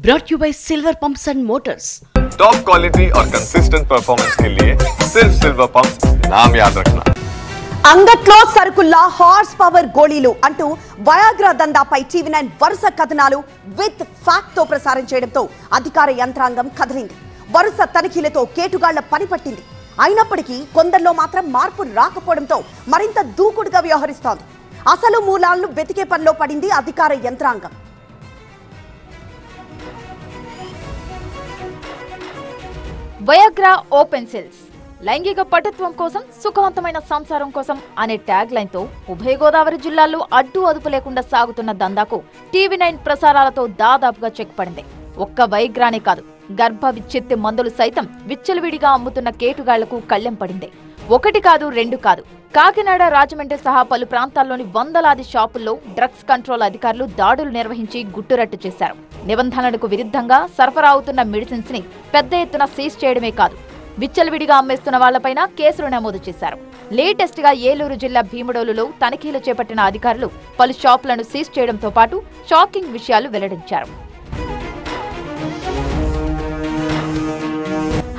brought to you by Silver Pumps and Motors. Top quality और consistent performance के लिए सिर्फ सिल्वर पंप्स नाम याद रखना. అంగట్లో సరుకుల్లా హార్స్ పవర్ గోళీలు అంటూ వయాగ్రా దందాపై టీవీ9 వరుస కథనాలు విత్ ఫ్యాక్ట్ తో ప్రసారం చేయడంతో అధికార యంత్రాంగం కదిలింది. వరుస తనిఖీలతో కేటుగాళ్ల పని పట్టింది. అయినప్పటికీ కొందరిలో మాత్రం మార్పు రాకపోవడంతో మరింత దూకుడుగా వ్యవహరిస్తోంది. అసలు మూలాలను వెతికే పనిలో పడింది అధికార యంత్రాంగం. వయాగ్రా ఓపెన్ సెల్స్ లైంగిక పటుత్వం కోసం సుఖవంతమైన సంసారం కోసం అనే ట్యాగ్ లైన్ తో ఉభయ గోదావరి జిల్లాల్లో అడ్డు అదుపు లేకుండా సాగుతున్న దందాకు టీవీ9 ప్రసారాలతో దాదాపుగా చెక్ పడింది. ఒక్క వయాగ్రానే కాదు, గర్భ విచ్ఛిత్తి మందులు సైతం విచ్చలవిడిగా అమ్ముతున్న కేటుగాళ్లకు కళ్లెం పడింది. ఒకటి కాదు, రెండు కాదు, కాకినాడ, రాజమండ్రి సహా పలు ప్రాంతాల్లోని వందలాది షాపుల్లో డ్రగ్స్ కంట్రోల్ అధికారులు దాడులు నిర్వహించి గుట్టురట్టు చేశారు. నిబంధనలకు విరుద్ధంగా సరఫరా అవుతున్న మెడిసిన్స్ ని పెద్ద ఎత్తున సీజ్ చేయడమే కాదు, విచ్చలవిడిగా అమ్మేస్తున్న వాళ్లపైన కేసులు నమోదు చేశారు. లేటెస్ట్ గా ఏలూరు జిల్లా భీముడోలులో తనిఖీలు చేపట్టిన అధికారులు పలు షాపులను సీజ్ చేయడంతో పాటు షాకింగ్ విషయాలు వెల్లడించారు.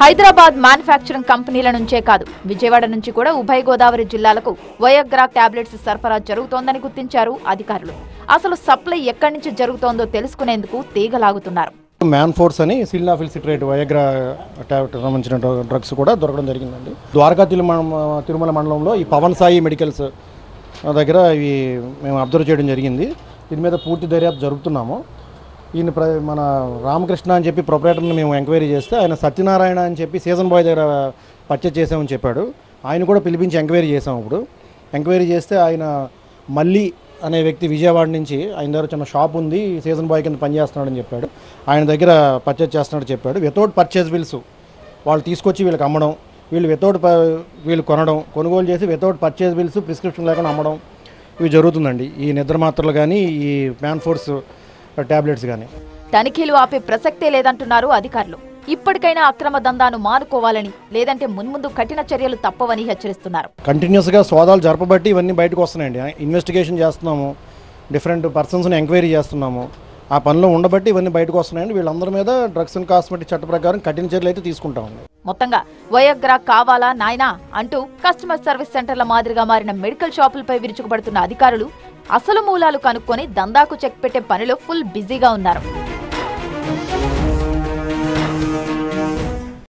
హైదరాబాద్ మ్యానుఫ్యాక్చరింగ్ కంపెనీల నుంచే కాదు, విజయవాడ నుంచి కూడా ఉభయ గోదావరి జిల్లాలకు వయాగ్రా టాబ్లెట్స్ సరఫరా జరుగుతోందని గుర్తించారు అధికారులు. అసలు సప్లై ఎక్కడి నుంచి జరుగుతోందో తెలుసుకునేందుకు తీగలాగుతున్నారు. మ్యాన్ ఫోర్స్ అని సిల్నాఫిల్ సిట్రేట్ వయాగ్రా టాబ్లెట్ సంబంధించిన డ్రగ్స్ కూడా దొరకడం జరిగిందండి. ద్వారకా తిరుమల మండలంలో ఈ పవన్ సాయి మెడికల్స్ దగ్గర ఇవి మేము అబ్జర్వ్ చేయడం జరిగింది. దీని మీద పూర్తి దర్యాప్తు జరుపుతున్నాము. ఈయన మన రామకృష్ణ అని చెప్పి ప్రొపరేటర్ని మేము ఎంక్వైరీ చేస్తే ఆయన సత్యనారాయణ అని చెప్పి సీజన్ బాయ్ దగ్గర పర్చేజ్ చేసామని చెప్పాడు. ఆయన కూడా పిలిపించి ఎంక్వైరీ చేసాం. ఇప్పుడు ఎంక్వైరీ చేస్తే ఆయన మళ్ళీ అనే వ్యక్తి విజయవాడ నుంచి ఆయన దగ్గర చిన్న షాప్ ఉంది, సీజన్ బాయ్ కింద పనిచేస్తున్నాడని చెప్పాడు. ఆయన దగ్గర పర్చేజ్ చేస్తున్నాడు చెప్పాడు. వితౌట్ పర్చేజ్ బిల్స్ వాళ్ళు తీసుకొచ్చి వీళ్ళకి అమ్మడం, వీళ్ళు కొనుగోలు చేసి వితౌట్ పర్చేజ్ బిల్స్ ప్రిస్క్రిప్షన్ లేకుండా అమ్మడం ఇవి జరుగుతుందండి. ఈ నిద్ర మాత్రలు కానీ ఈ మ్యాన్ ఫోర్స్ టాబ్లెట్స్ కానీ. తనిఖీలు ఆపే ప్రసక్తే లేదంటున్నారు అధికారులు. ఇప్పటికైనా అక్రమ దందాను మానుకోవాలని, లేదంటే మున్ముందు కఠిన చర్యలు తప్పవని హెచ్చరిస్తున్నారు. కంటిన్యూస్గా సోదాలు జరపబట్టి ఇవన్నీ బయటకు వస్తున్నాయండి. ఇన్వెస్టిగేషన్ చేస్తున్నాము, డిఫరెంట్ పర్సన్స్ని ఎంక్వైరీ చేస్తున్నాము. ఆ పనిలో ఉండబట్టి ఇవన్నీ బయటకు వస్తున్నాయండి. వీళ్ళందరి మీద డ్రగ్స్ అండ్ కాస్మెటిక్ చట్ట ప్రకారం కఠిన చర్యలు అయితే తీసుకుంటామండి. మొత్తంగా వయాగ్రా కావాలా నాయనా అంటూ కస్టమర్ సర్వీస్ సెంటర్ల మాదిరిగా మారిన మెడికల్ షాపులపై విరుచుకుపడుతున్న అధికారులు అసలు మూలాలు కనుక్కొని దందాకు చెక్ పెట్టే పనిలో ఫుల్ బిజీగా ఉన్నారు.